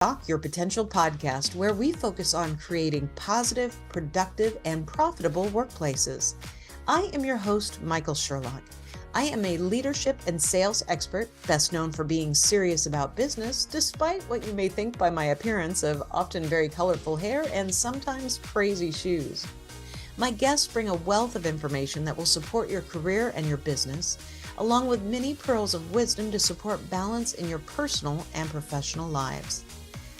Unlock Your Potential podcast, where we focus on creating positive, productive, and profitable workplaces. I am your host, Michael Sherlock. I am a leadership and sales expert, best known for being serious about business, despite what you may think by my appearance of often very colorful hair and sometimes crazy shoes. My guests bring a wealth of information that will support your career and your business, along with many pearls of wisdom to support balance in your personal and professional lives.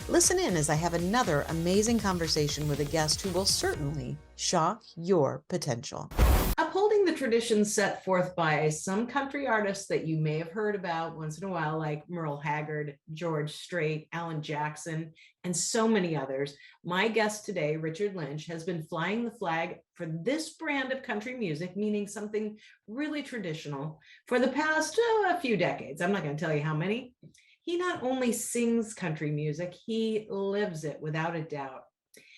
Listen in as I have another amazing conversation with a guest who will certainly shock your potential. Upholding the traditions set forth by some country artists that you may have heard about once in a while, like Merle Haggard, George Strait, Alan Jackson, and so many others, my guest today, Richard Lynch, has been flying the flag for this brand of country music, meaning something really traditional, for the past a few decades. I'm not going to tell you how many. He not only sings country music, he lives it without a doubt.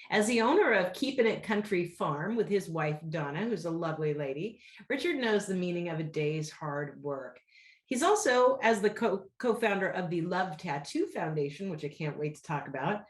As the owner of Keepin' It Country Farm with his wife, Donna, who's a lovely lady, Richard knows the meaning of a day's hard work. He's also, as the co-founder of the Love Tattoo Foundation, which I can't wait to talk about,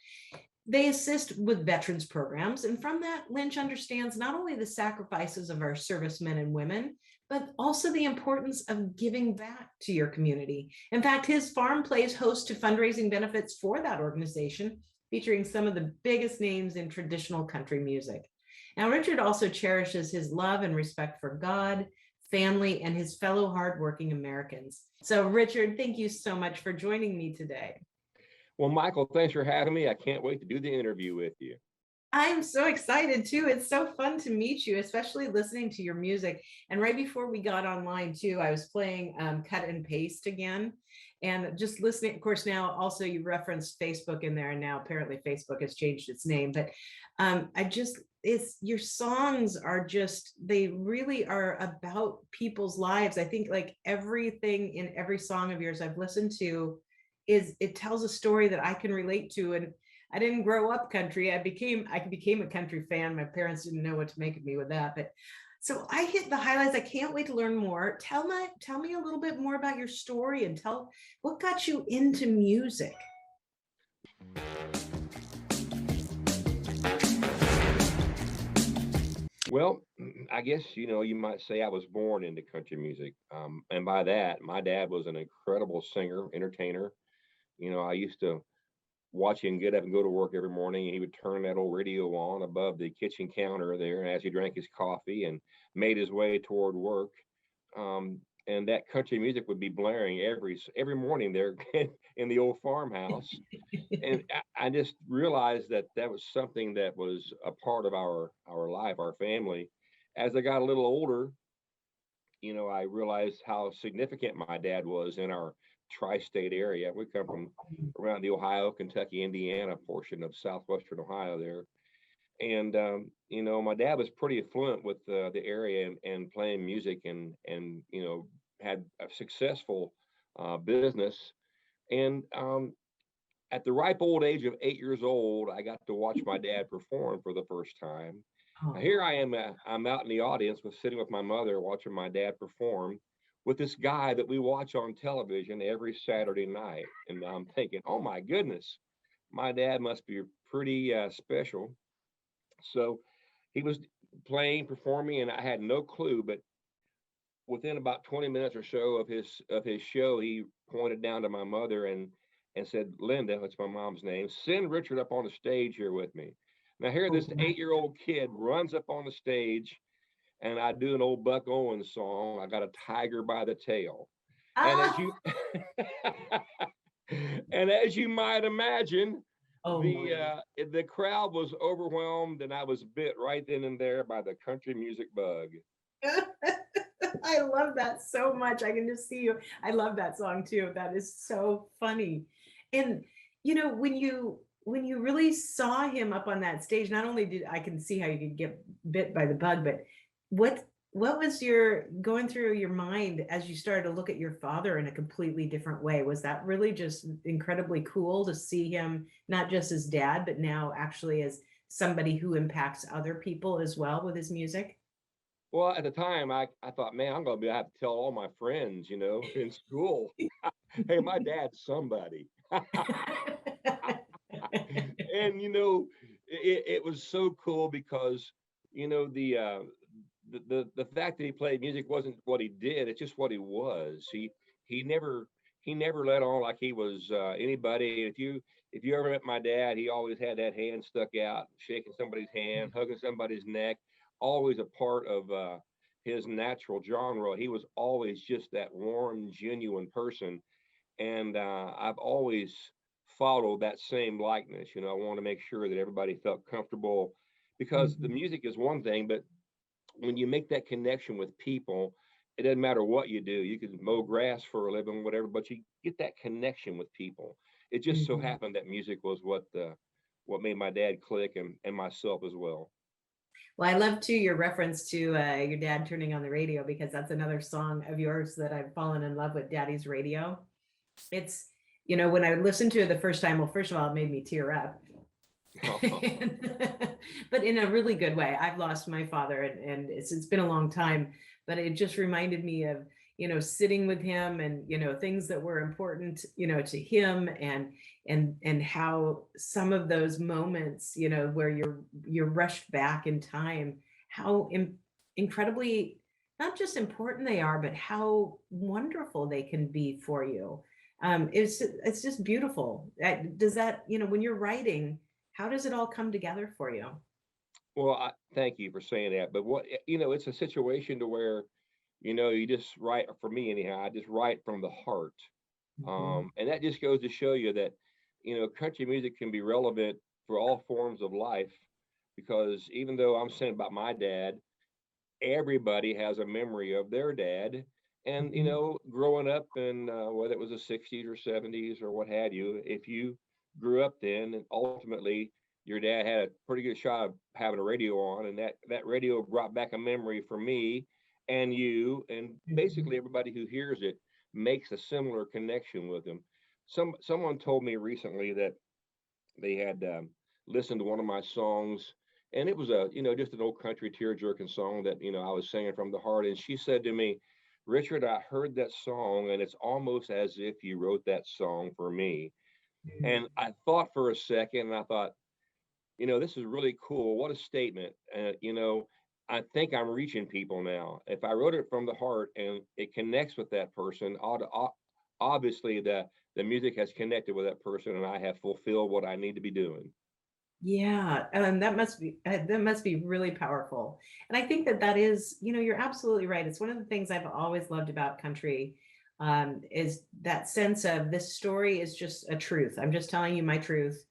they assist with veterans programs. And from that, Lynch understands not only the sacrifices of our servicemen and women, but also the importance of giving back to your community. In fact, his farm plays host to fundraising benefits for that organization, featuring some of the biggest names in traditional country music. Now, Richard also cherishes his love and respect for God, family, and his fellow hardworking Americans. So, Richard, thank you so much for joining me today. Well, Michael, thanks for having me. I can't wait to do the interview with you. I'm so excited too. It's so fun to meet you, especially listening to your music. And right before we got online too, I was playing Cut and Paste again and just listening. Of course, now also you referenced Facebook in there, and now apparently Facebook has changed its name. But it's your songs are just, they really are about people's lives. I think like everything in every song of yours I've listened to it tells a story that I can relate to. And I didn't grow up country. I became a country fan. My parents didn't know what to make of me with that. But so I hit the highlights. I can't wait to learn more. Tell me a little bit more about your story and tell what got you into music. Well, I guess, you might say I was born into country music. And by that, my dad was an incredible singer, entertainer. I used to watch him get up and go to work every morning, and he would turn that old radio on above the kitchen counter there as he drank his coffee and made his way toward work. And that country music would be blaring every morning there in the old farmhouse. And I just realized that was something that was a part of our life, our family. As I got a little older, I realized how significant my dad was in our tri-state area. We come from around the Ohio, Kentucky, Indiana portion of southwestern Ohio there. And my dad was pretty affluent with the area and playing music and had a successful business. And at the ripe old age of 8 years old, I got to watch my dad perform for the first time. Now, here I am, I'm out in the audience sitting with my mother watching my dad perform with this guy that we watch on television every Saturday night. And I'm thinking, oh my goodness, my dad must be pretty special. So he was performing, and I had no clue, but within about 20 minutes or so of his show, he pointed down to my mother and said, Linda, that's my mom's name, send Richard up on the stage here with me. Now here this 8-year-old kid runs up on the stage, and I do an old Buck Owens song, I Got a Tiger by the Tail. And as you might imagine, the crowd was overwhelmed, and I was bit right then and there by the country music bug. I love that so much. I can just see you. I love that song too. That is so funny. And when you really saw him up on that stage, not only did I can see how you could get bit by the bug, but what was your going through your mind as you started to look at your father in a completely different way? Was that really just incredibly cool to see him not just as dad, but now actually as somebody who impacts other people as well with his music? Well, at the time, I thought, man, I'm going to have to tell all my friends, in school, hey, my dad's somebody. and it was so cool because the fact that he played music wasn't what he did; it's just what he was. He never he never let on like he was anybody. If you ever met my dad, he always had that hand stuck out, shaking somebody's hand, hugging somebody's neck, always a part of his natural genre. He was always just that warm, genuine person, and I've always followed that same likeness. I want to make sure that everybody felt comfortable because the Mhm. music is one thing, but when you make that connection with people, it doesn't matter what you do. You can mow grass for a living, whatever, but you get that connection with people. It just so Mhm. happened that music was what made my dad click and myself as well. Well, I love too your reference to your dad turning on the radio because that's another song of yours that I've fallen in love with, Daddy's Radio. It's, when I listened to it the first time, well, first of all, it made me tear up. But in a really good way. I've lost my father, and it's been a long time, but it just reminded me of sitting with him, and things that were important to him, and how some of those moments where you're rushed back in time, how incredibly not just important they are, but how wonderful they can be for you. It's just beautiful. Does that, when you're writing, how does it all come together for you? Well, thank you for saying that. But it's a situation to where, you just write, for me anyhow, I just write from the heart. Mhm. And that just goes to show you that, country music can be relevant for all forms of life because even though I'm saying about my dad, everybody has a memory of their dad. And, Mhm. growing up in whether it was the 60s or 70s or what have you, if you grew up then, and ultimately your dad had a pretty good shot of having a radio on, and that radio brought back a memory for me and you, and Mhm. basically everybody who hears it makes a similar connection with him. Someone told me recently that they had listened to one of my songs, and it was just an old country tear jerking song that I was singing from the heart. And she said to me, "Richard, I heard that song, and it's almost as if you wrote that song for me." And I thought for a second, and I thought, this is really cool. What a statement. I think I'm reaching people now. If I wrote it from the heart and it connects with that person, obviously the music has connected with that person, and I have fulfilled what I need to be doing. Yeah, that must be really powerful. And I think that is, you're absolutely right. It's one of the things I've always loved about country, is that sense of this story is just a truth. I'm just telling you my truth,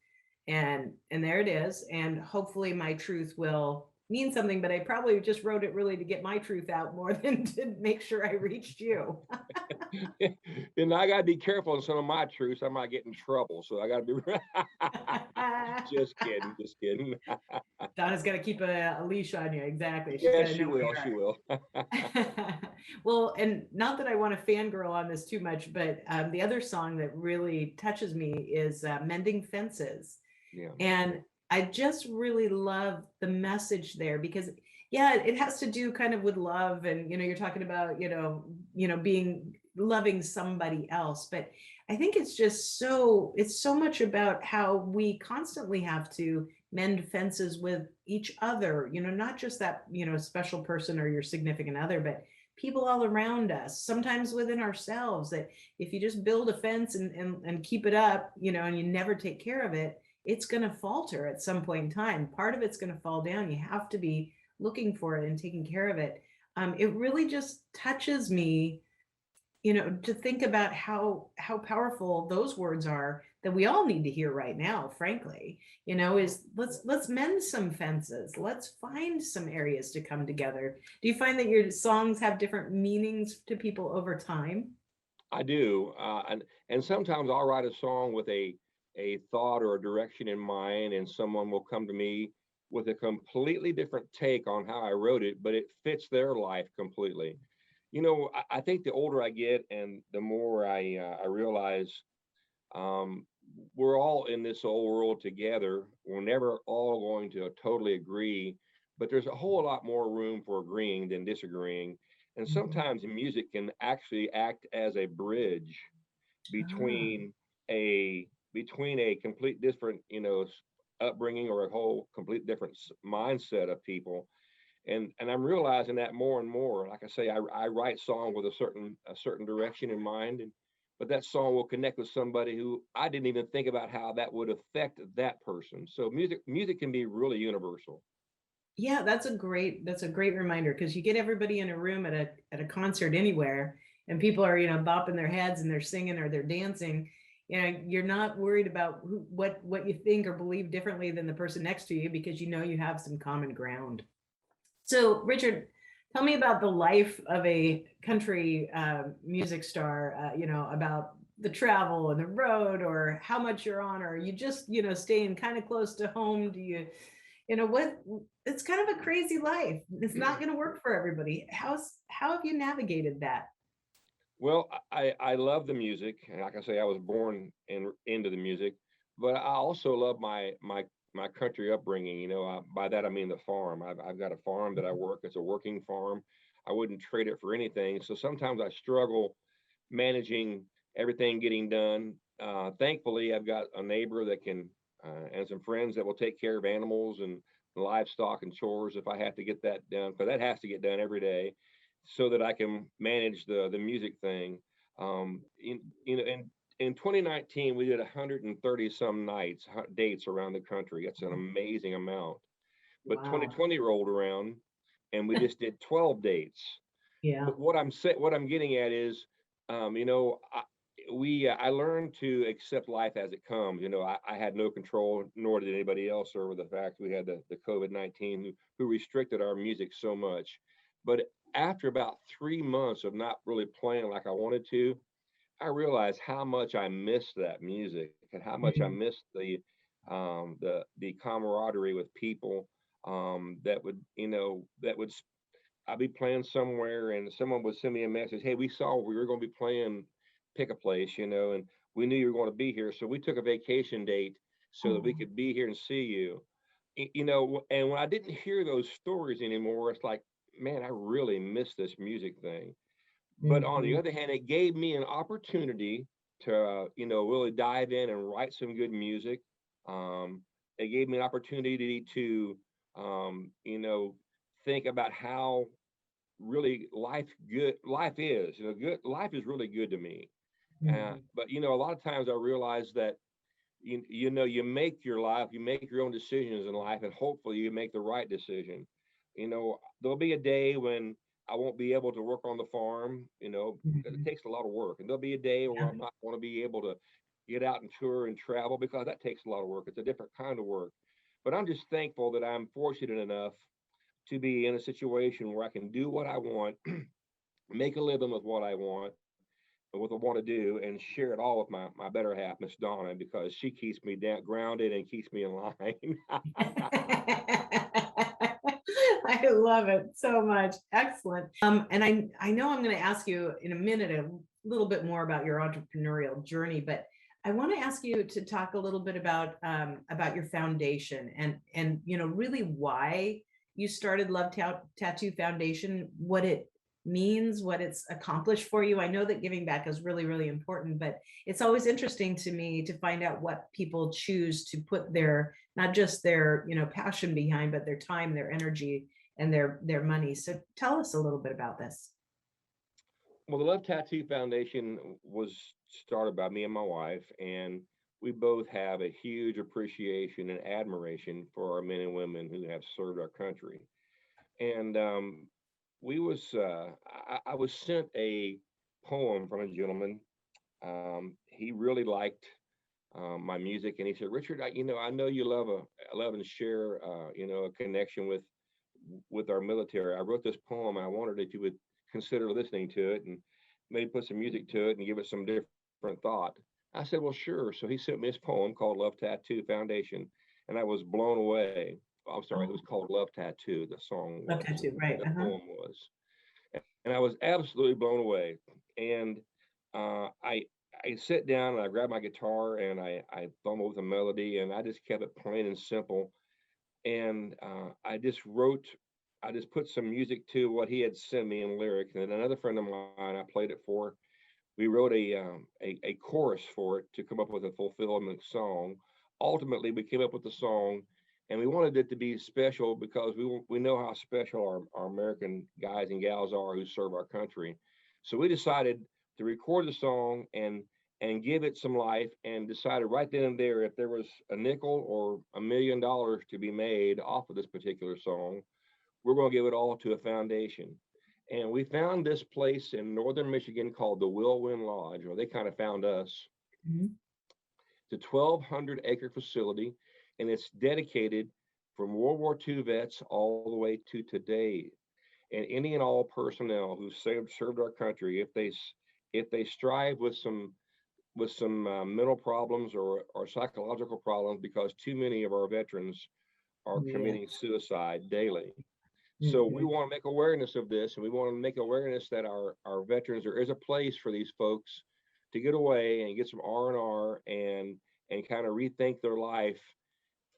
and there it is. And hopefully my truth will mean something. But I probably just wrote it really to get my truth out more than to make sure I reached you. And I gotta be careful on some of my truths. I might get in trouble, so I gotta be. Just kidding, just kidding. Donna's got to keep a leash on you. Exactly. She's got Yes, to she know will. She will. Well, and not that I want to fangirl on this too much, but the other song that really touches me is Mending Fences. Yeah. And I just really love the message there because, yeah, it has to do kind of with love. And, you're talking about, being loving somebody else. But I think it's so much about how we constantly have to mend fences with each other, not just that, special person or your significant other, but people all around us, sometimes within ourselves, that if you just build a fence and keep it up, and you never take care of it, it's going to falter at some point in time. Part of it's going to fall down. You have to be looking for it and taking care of it. It really just touches me, to think about how powerful those words are that we all need to hear right now, frankly. Is let's mend some fences. Let's find some areas to come together. Do you find that your songs have different meanings to people over time? I do, and sometimes I'll write a song with a thought or a direction in mind, and someone will come to me with a completely different take on how I wrote it, but it fits their life completely. I think the older I get, and the more I realize um, we're all in this old world together. We're never all going to totally agree, but there's a whole lot more room for agreeing than disagreeing. And Mhm. sometimes music can actually act as a bridge Ah, between a complete different upbringing or a whole complete different mindset of people. And I'm realizing that more and more. Like I say, I write song with a certain direction in mind, and but that song will connect with somebody who I didn't even think about how that would affect that person. So music can be really universal. Yeah, that's a great reminder because you get everybody in a room at a concert anywhere, and people are bopping their heads and they're singing or they're dancing. You're not worried about what you think or believe differently than the person next to you because you have some common ground. So, Richard, tell me about the life of a country music star. About the travel and the road, or how much you're on, or you just staying kind of close to home. Do you, what? It's kind of a crazy life. It's not going to work for everybody. How have you navigated that? Well, I love the music, and like I say, I was born into the music, but I also love my country upbringing. By that I mean the farm. I've got a farm that I work. It's a working farm. I wouldn't trade it for anything. So sometimes I struggle managing everything getting done. Thankfully, I've got a neighbor that can, and some friends that will take care of animals and livestock and chores if I have to get that done, because that has to get done every day, so that I can manage the music thing. In 2019, we did 130 some nights, dates around the country. That's an amazing amount. But Wow. 2020 rolled around, and we just did 12 dates. Yeah. But what I'm getting at is, I learned to accept life as it comes. I had no control, nor did anybody else, over the fact we had the COVID-19 who restricted our music so much. But after about 3 months of not really playing like I wanted to, I realized how much I missed that music and how much I Mhm. missed the camaraderie with people, that would, I'd be playing somewhere and someone would send me a message, hey, we saw we were going to be playing, pick a place, and we knew you were going to be here. So we took a vacation date so that we Oh. could be here and see you. And when I didn't hear those stories anymore, it's like, man, I really miss this music thing. But on the Mhm. other hand, it gave me an opportunity to, really dive in and write some good music. It gave me an opportunity to, think about how really life is. Good life is really good to me. Mhm. But a lot of times I realize that you make your life, you make your own decisions in life, and hopefully you make the right decision. There'll be a day when I won't be able to work on the farm, because it Mhm. takes a lot of work, and there'll be a day where Yeah. I'm not going to be able to get out and tour and travel, because that takes a lot of work. It's a different kind of work. But I'm just thankful that I'm fortunate enough to be in a situation where I can do what I want, make a living with what I want, what I want to do, and share it all with my better half, Miss Donna, because she keeps me down, grounded, and keeps me in line. I love it so much. Excellent. And I know I'm going to ask you in a minute a little bit more about your entrepreneurial journey, but I want to ask you to talk a little bit about your foundation and really why you started Tattoo Foundation, what it means, what it's accomplished for you. I know that giving back is really, really important, but it's always interesting to me to find out what people choose to put their, not just their passion behind, but their time, their energy, and their money. So tell us a little bit about this. Well, the Love Tattoo Foundation was started by me and my wife, and we both have a huge appreciation and admiration for our men and women who have served our country. And I was sent a poem from a gentleman. He really liked my music, and he said, "Richard, I know you love and share, a connection with our military. I wrote this poem, and I wondered if you would consider listening to it and maybe put some music to it and give it some different thought." I said, "Well, sure." So he sent me this poem called Love Tattoo Foundation, and I was blown away. I'm sorry, it was Oh, called Love Tattoo. The song love was, tattoo, right? the Uh-huh. poem was, and I was absolutely blown away. And I sit down and I grab my guitar and I fumble with a melody, and I just kept it plain and simple. And I just put some music to what he had sent me in lyrics. And then another friend of mine, I played it for. We wrote a chorus for it to come up with a fulfillment song. ultimately we came up with the song, and we wanted it to be special because we know how special our American guys and gals are who serve our country. So we decided to record the song and give it some life, and decided right then and there, if there was a nickel or $1 million to be made off of this particular song, we're going to give it all to a foundation. And we found this place in northern Michigan called the Whirlwind Lodge, or they kind of found us. Mhm. It's a 1,200-acre facility, and it's dedicated from World War II vets all the way to today. And any and all personnel who served our country, if they strive with some mental problems or psychological problems, because too many of our veterans are committing Yes. suicide daily. So we Mhm. want to make awareness of this, and we want to make awareness that our veterans, there is a place for these folks to get away and get some R&R and kind of rethink their life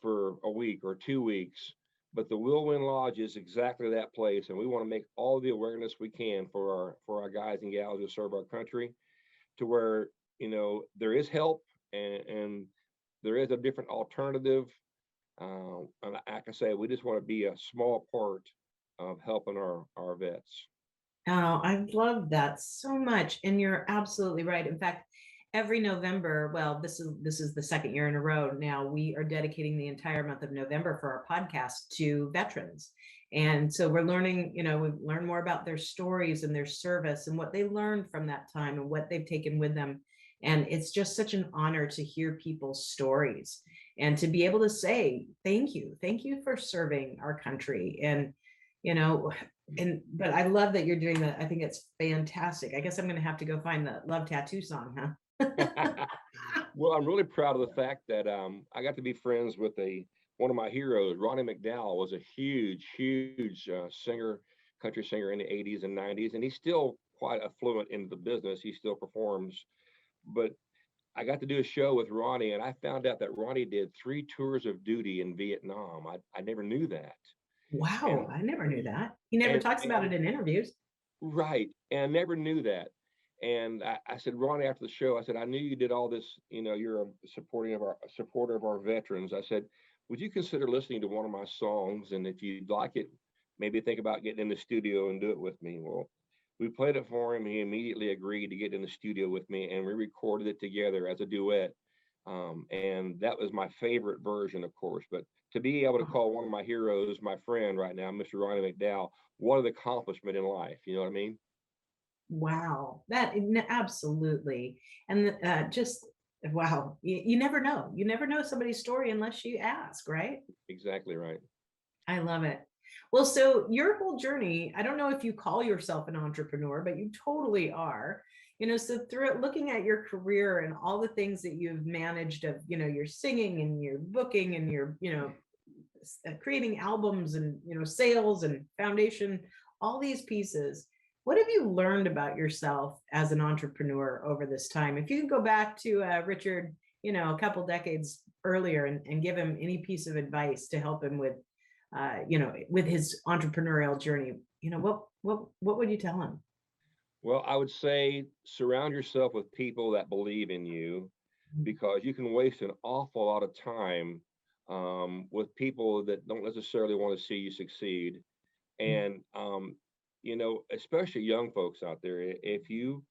for a week or 2 weeks. But the Whirlwind Lodge is exactly that place, and we want to make all the awareness we can for our guys and gals who serve our country, to where there is help, and there is a different alternative. And like I say, we just want to be a small part of helping our vets. Oh, I love that so much. And you're absolutely right. In fact, every November, well, this is the second year in a row now, we are dedicating the entire month of November for our podcast to veterans. And so we're learning, we learn more about their stories and their service and what they learned from that time and what they've taken with them. And it's just such an honor to hear people's stories and to be able to say, thank you for serving our country. And, you know, but I love that you're doing that. I think it's fantastic. I guess I'm going to have to go find the Love Tattoo song, huh? Well, I'm really proud of the fact that I got to be friends with one of my heroes. Ronnie McDowell was a huge singer, country singer in the 80s and 90s, and he's still quite affluent in the business. He still performs. But I got to do a show with Ronnie, and I found out that Ronnie did 3 tours of duty in Vietnam. I never knew that. Wow, And I never knew that. He never and talks about and it in interviews. right, and I never knew that. And I said, Ronnie, after the show, I said, I knew you did all this. You're a supporter of our veterans. I said, would you consider listening to one of my songs? And if you'd like it, maybe think about getting in the studio and do it with me. Well, we played it for him. He immediately agreed to get in the studio with me, and we recorded it together as a duet. And that was my favorite version, of course. But to be able to call one of my heroes my friend right now, Mr. Ronnie McDowell, what an accomplishment in life. You know what I mean? Wow, absolutely. And just wow, you never know. You never know somebody's story unless you ask, right? Exactly right. I love it. Well, so your whole journey, I don't know if you call yourself an entrepreneur, but you totally are. So through looking at your career and all the things that you've managed of, your singing and your booking and your, creating albums and, sales and foundation, all these pieces. What have you learned about yourself as an entrepreneur over this time? If you can go back to Richard, a couple decades earlier and give him any piece of advice to help him with his entrepreneurial journey, what would you tell him? Well, I would say surround yourself with people that believe in you, because you can waste an awful lot of time with people that don't necessarily want to see you succeed. And especially young folks out there, if you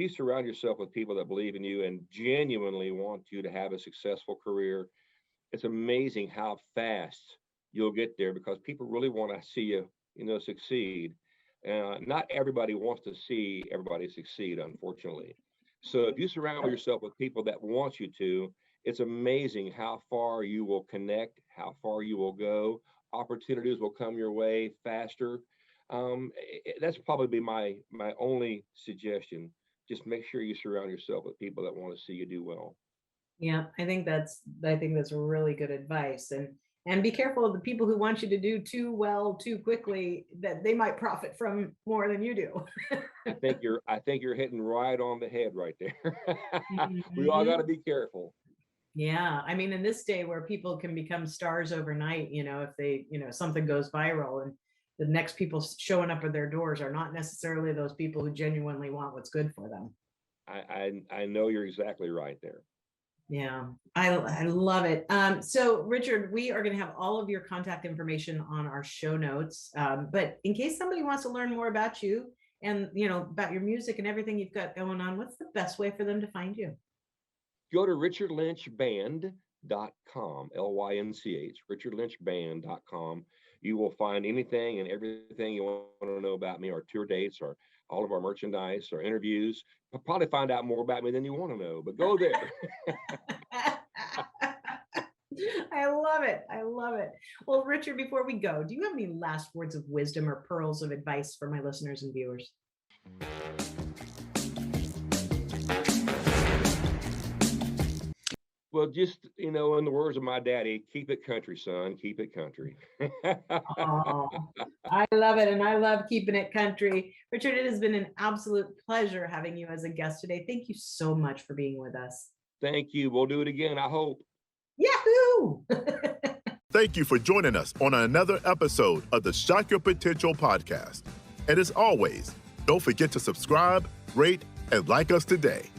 surround yourself with people that believe in you and genuinely want you to have a successful career, it's amazing how fast you'll get there, because people really want to see you, succeed. Not everybody wants to see everybody succeed, unfortunately. So if you surround yourself with people that want you to, it's amazing how far you will connect, how far you will go. Opportunities will come your way faster. That's probably be my only suggestion. Just make sure you surround yourself with people that want to see you do well. Yeah, I think that's really good advice. And be careful of the people who want you to do too well too quickly, that they might profit from more than you do. I think you're hitting right on the head right there. We all got to Mhm. be careful. Yeah, I mean, in this day where people can become stars overnight, if they, something goes viral, and the next people showing up at their doors are not necessarily those people who genuinely want what's good for them. I know you're exactly right there. Yeah, I love it. So Richard, we are going to have all of your contact information on our show notes. But in case somebody wants to learn more about you and, about your music and everything you've got going on, what's the best way for them to find you? Go to richardlynchband.com, Lynch, richardlynchband.com. You will find anything and everything you want to know about me, our tour dates, or all of our merchandise, or interviews. You'll probably find out more about me than you want to know, but go there. I love it. I love it. Well, Richard, before we go, do you have any last words of wisdom or pearls of advice for my listeners and viewers? Well, just, in the words of my daddy, keep it country, son, keep it country. Oh, I love it. And I love keeping it country. Richard, it has been an absolute pleasure having you as a guest today. Thank you so much for being with us. Thank you. We'll do it again, I hope. Yahoo! Thank you for joining us on another episode of the Shock Your Potential podcast. And as always, don't forget to subscribe, rate, and like us today.